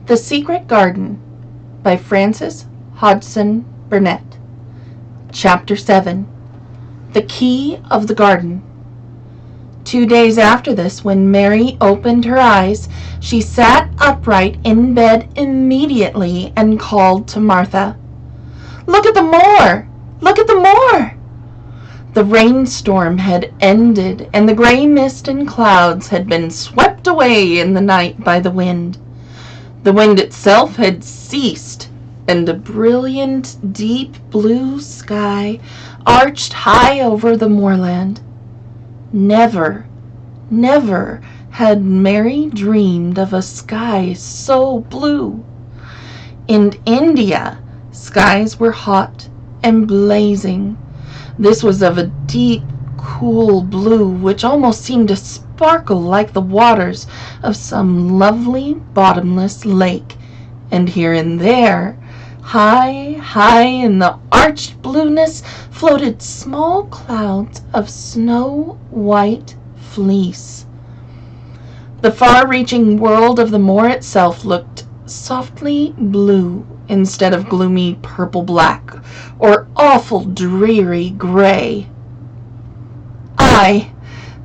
The Secret Garden by Frances Hodgson Burnett. Chapter 7. The Key of the Garden. 2 days after this, when Mary opened her eyes, she sat upright in bed immediately and called to Martha. "Look at the moor! Look at the moor!" The rainstorm had ended, and the gray mist and clouds had been swept away in the night by the wind. The wind itself had ceased, and a brilliant, deep blue sky arched high over the moorland. Never, never had Mary dreamed of a sky so blue. In India, skies were hot and blazing. This was of a deep, cool blue which almost seemed to sparkle like the waters of some lovely bottomless lake, and here and there, high, high in the arched blueness, floated small clouds of snow-white fleece. The far-reaching world of the moor itself looked softly blue instead of gloomy purple-black or awful dreary gray. "Aye,"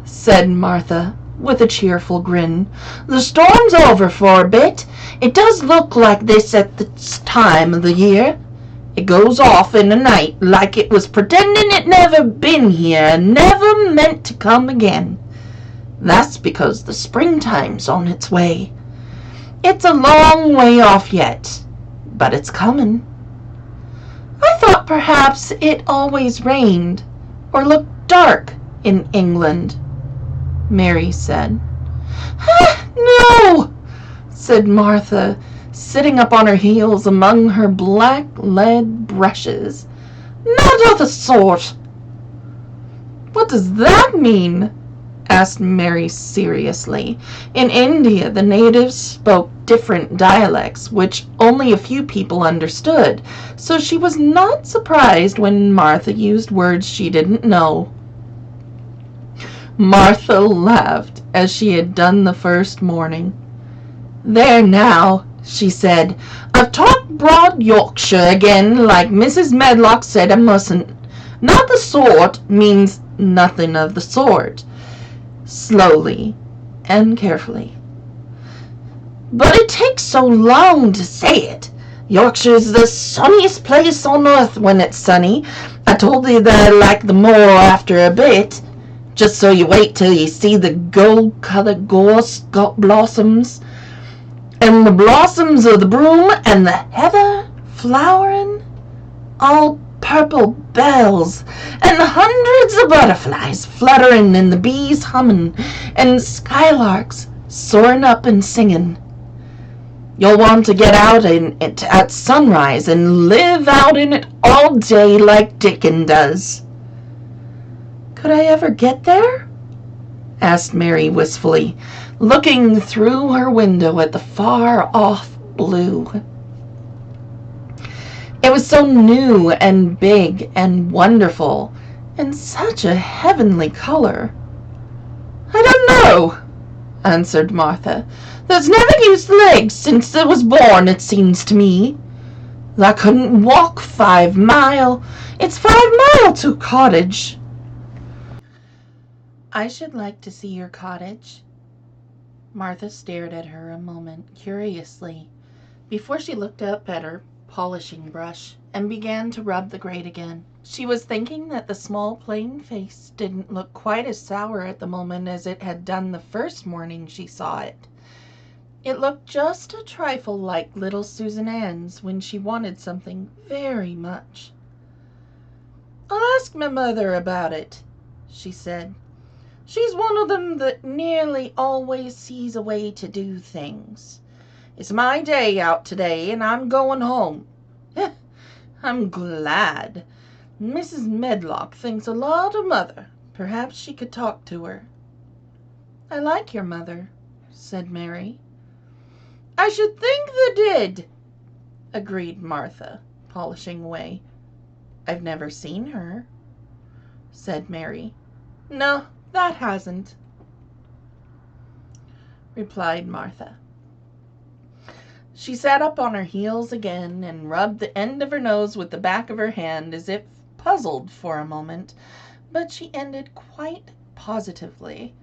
said Martha, with a cheerful grin, "the storm's over for a bit. It does look like this at this time of the year. It goes off in a night like it was pretending it never been here and never meant to come again. That's because the springtime's on its way. It's a long way off yet, but it's coming." "I thought perhaps it always rained or looked dark in England," Mary said. "No," said Martha, sitting up on her heels among her black lead brushes. "Not of the sort." "What does that mean?" asked Mary seriously. In India, the natives spoke different dialects, which only a few people understood, so she was not surprised when Martha used words she didn't know. Martha laughed as she had done the first morning. "There now," she said, "I've talked broad Yorkshire again, like Mrs. Medlock said I mustn't. Not the sort means nothing of the sort," slowly and carefully. "But it takes so long to say it. Yorkshire's the sunniest place on earth when it's sunny. I told you that I like the moor after a bit. Just so you wait till you see the gold-colored gorse blossoms, and the blossoms of the broom, and the heather flowering, all purple bells, and hundreds of butterflies fluttering, and the bees humming, and skylarks soaring up and singing. You'll want to get out in it at sunrise and live out in it all day like Dickon does." "Could I ever get there?" asked Mary wistfully, looking through her window at the far-off blue. It was so new and big and wonderful, and such a heavenly color. "I don't know," answered Martha. "There's never used legs since I was born, it seems to me. I couldn't walk 5 mile. It's 5 mile to cottage." "I should like to see your cottage." Martha stared at her a moment curiously before she looked up at her polishing brush and began to rub the grate again. She was thinking that the small plain face didn't look quite as sour at the moment as it had done the first morning she saw it. It looked just a trifle like little Susan Ann's when she wanted something very much. "I'll ask my mother about it," she said. "She's one of them that nearly always sees a way to do things. It's my day out today, and I'm going home. I'm glad. Mrs. Medlock thinks a lot of Mother. Perhaps she could talk to her." "I like your mother," said Mary. "I should think they did," agreed Martha, polishing away. "I've never seen her," said Mary. "No, that hasn't," replied Martha. She sat up on her heels again and rubbed the end of her nose with the back of her hand as if puzzled for a moment, but she ended quite positively.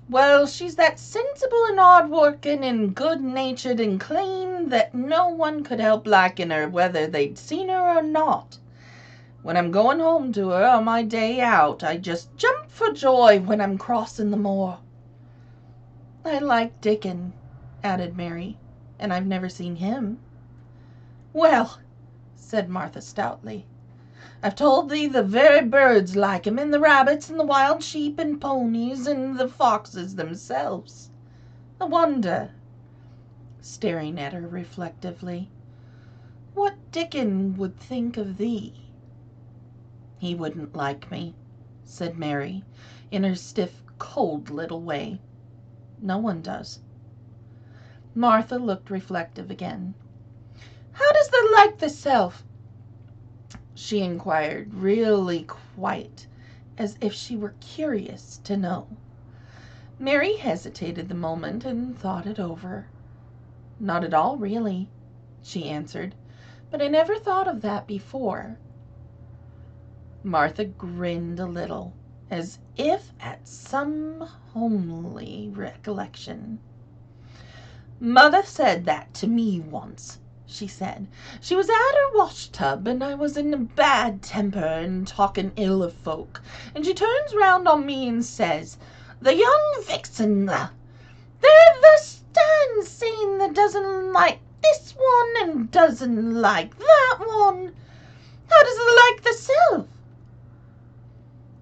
Well, she's that sensible and hard-working and good-natured and clean that no one could help liking her whether they'd seen her or not. When I'm going home to her on my day out, I just jump for joy when I'm crossing the moor. I like Dickon, added Mary, and I've never seen him. Well, said Martha stoutly, I've told thee the very birds like him, and the rabbits, and the wild sheep and ponies, and the foxes themselves. I wonder, staring at her reflectively, what Dickon would think of thee. He wouldn't like me, said Mary, in her stiff, cold little way. No one does. Martha looked reflective again. How does thee like thyself? She inquired, really quite as if she were curious to know. Mary hesitated the moment and thought it over. Not at all, really, she answered, but I never thought of that before. Martha grinned a little, as if at some homely recollection. Mother said that to me once, she said. She was at her wash-tub, and I was in a bad temper and talking ill of folk, and she turns round on me and says, the young vixen, there thou stands saying that doesn't like this one and doesn't like that one. How does thee like thyself?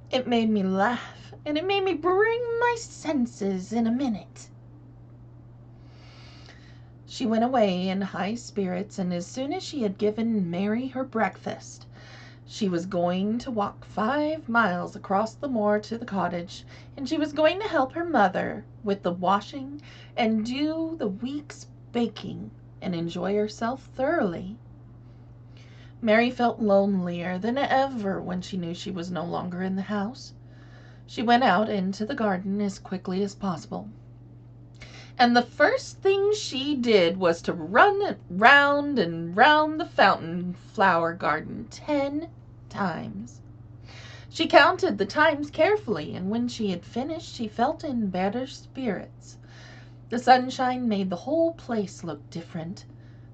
It made me laugh, and it made me bring my senses in a minute. She went away in high spirits, and as soon as she had given Mary her breakfast, she was going to walk 5 miles across the moor to the cottage, and she was going to help her mother with the washing and do the week's baking and enjoy herself thoroughly. Mary felt lonelier than ever when she knew she was no longer in the house. She went out into the garden as quickly as possible, and the first thing she did was to run round and round the fountain flower garden 10 times. She counted the times carefully, and when she had finished, she felt in better spirits. The sunshine made the whole place look different.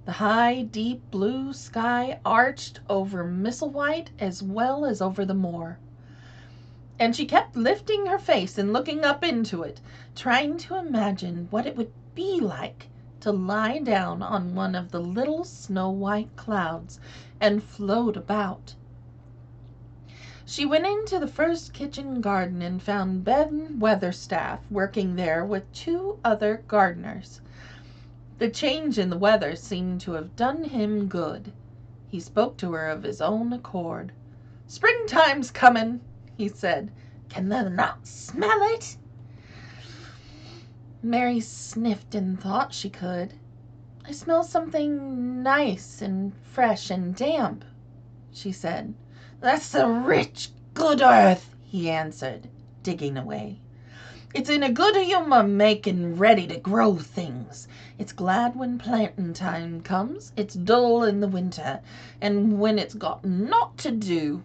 The high, deep blue sky arched over Misselthwaite as well as over the moor, and she kept lifting her face and looking up into it, trying to imagine what it would be like to lie down on one of the little snow-white clouds and float about. She went into the first kitchen garden and found Ben Weatherstaff working there with 2 other gardeners. The change in the weather seemed to have done him good. He spoke to her of his own accord. "Springtime's coming," he said. "Can thou not smell it?" Mary sniffed and thought she could. "I smell something nice and fresh and damp," she said. "That's the rich, good earth," he answered, digging away. "It's in a good humor making ready to grow things. It's glad when planting time comes. It's dull in the winter, and when it's got naught to do.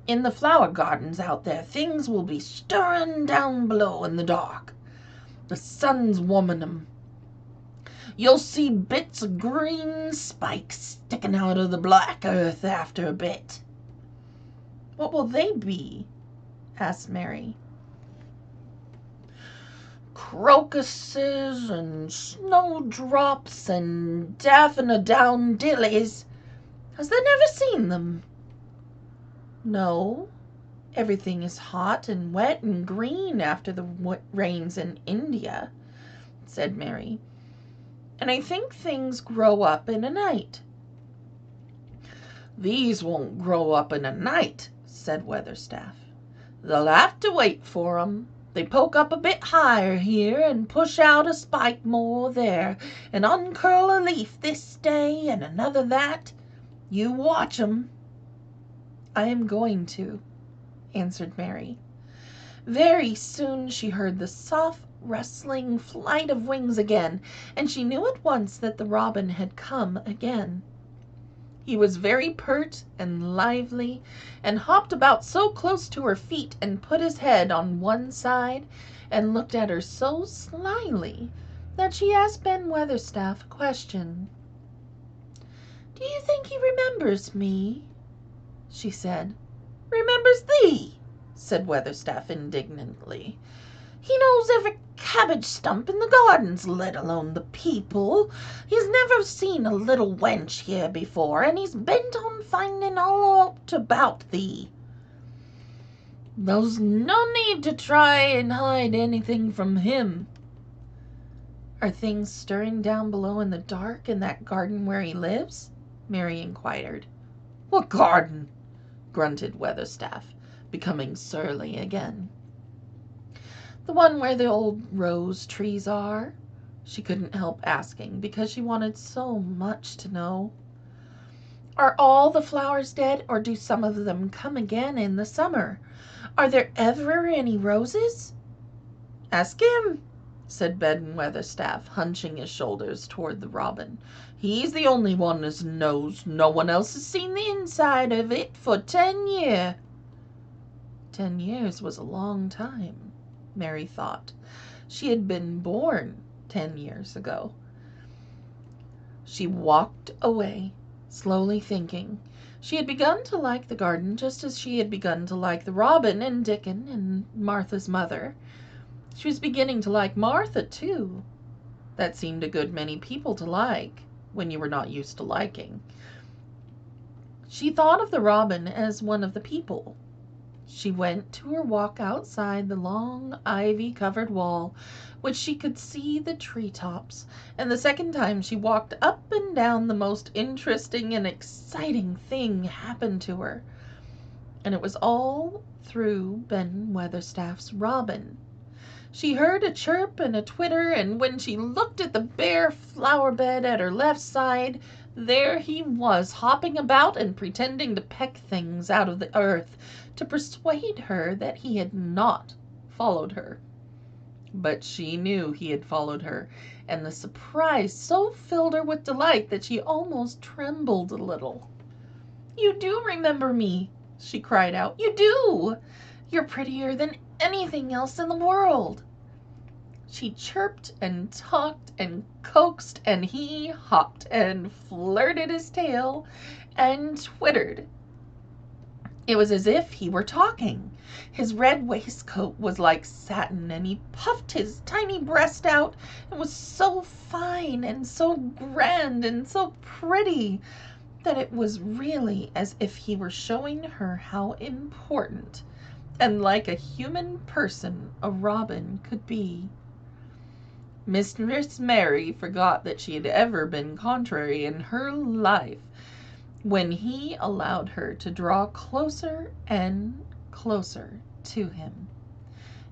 In the flower gardens out there, things will be stirring down below in the dark. The sun's warming 'em. You'll see bits of green spikes sticking out of the black earth after a bit." "What will they be?" asked Mary. "Crocuses and snowdrops and daffodillies. Has thou never seen them?" "No. Everything is hot and wet and green after the rains in India," said Mary. "And I think things grow up in a night." "These won't grow up in a night," said Weatherstaff. "They'll have to wait for 'em. They poke up a bit higher here and push out a spike more there and uncurl a leaf this day and another that. You watch 'em." "I am going to," answered Mary. Very soon she heard the soft rustling flight of wings again, and she knew at once that the robin had come again. He was very pert and lively, and hopped about so close to her feet, and put his head on one side, and looked at her so slyly that she asked Ben Weatherstaff a question. "Do you think he remembers me?" she said. "Remembers thee?" said Weatherstaff indignantly. "He knows every cabbage stump in the gardens, let alone the people. He's never seen a little wench here before, and he's bent on finding all out about thee. There's no need to try and hide anything from him." "Are things stirring down below in the dark in that garden where he lives?" Mary inquired. "What garden?" grunted Weatherstaff, becoming surly again. "The one where the old rose trees are," she couldn't help asking, because she wanted so much to know. "Are all the flowers dead, or do some of them come again in the summer? Are there ever any roses?" "Ask him," said Ben Weatherstaff, hunching his shoulders toward the robin. "He's the only one as knows. No one else has seen the inside of it for 10 years. 10 years was a long time, Mary thought. She had been born 10 years ago. She walked away, slowly thinking. She had begun to like the garden just as she had begun to like the robin and Dickon and Martha's mother. She was beginning to like Martha, too. That seemed a good many people to like, when you were not used to liking. She thought of the robin as one of the people. She went to her walk outside the long ivy-covered wall, which she could see the treetops, and the second time she walked up and down, the most interesting and exciting thing happened to her. And it was all through Ben Weatherstaff's robin. She heard a chirp and a twitter, and when she looked at the bare flower bed at her left side, there he was, hopping about and pretending to peck things out of the earth to persuade her that he had not followed her. But she knew he had followed her, and the surprise so filled her with delight that she almost trembled a little. "You do remember me," she cried out. "You do! You're prettier than anything else in the world." She chirped and talked and coaxed, and he hopped and flirted his tail and twittered. It was as if he were talking. His red waistcoat was like satin, and he puffed his tiny breast out. It was so fine and so grand and so pretty that it was really as if he were showing her how important and like a human person a robin could be. Mistress Mary forgot that she had ever been contrary in her life when he allowed her to draw closer and closer to him,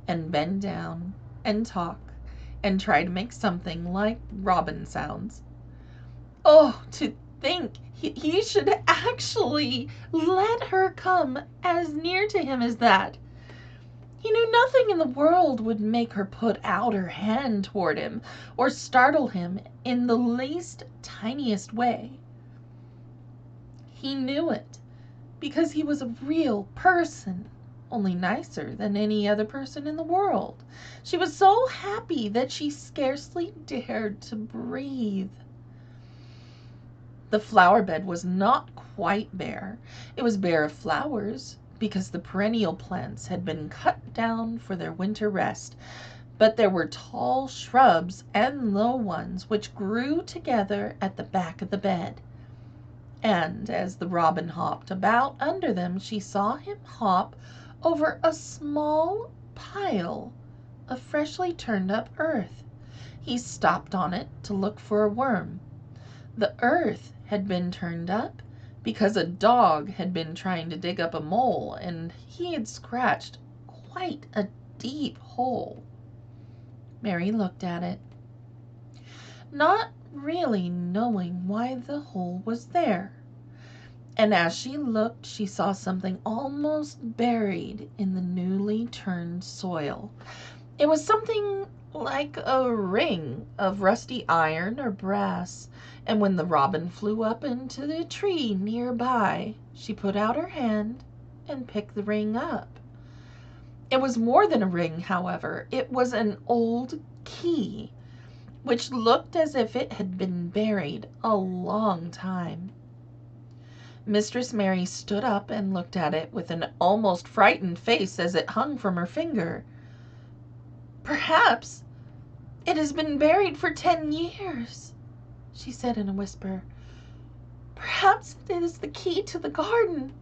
and bend down and talk and try to make something like robin sounds. Oh, to think he should actually let her come as near to him as that! He knew nothing in the world would make her put out her hand toward him or startle him in the least tiniest way. He knew it because he was a real person, only nicer than any other person in the world. She was so happy that she scarcely dared to breathe. The flower bed was not quite bare. It was bare of flowers, because the perennial plants had been cut down for their winter rest, but there were tall shrubs and low ones which grew together at the back of the bed. And as the robin hopped about under them, she saw him hop over a small pile of freshly turned up earth. He stopped on it to look for a worm. The earth had been turned up because a dog had been trying to dig up a mole, and he had scratched quite a deep hole. Mary looked at it, not really knowing why the hole was there. And as she looked, she saw something almost buried in the newly turned soil. It was something like a ring of rusty iron or brass, and when the robin flew up into the tree nearby, she put out her hand and picked the ring up. It was more than a ring, however. It was an old key, which looked as if it had been buried a long time. Mistress Mary stood up and looked at it with an almost frightened face as it hung from her finger. "Perhaps it has been buried for 10 years," she said in a whisper. "Perhaps it is the key to the garden."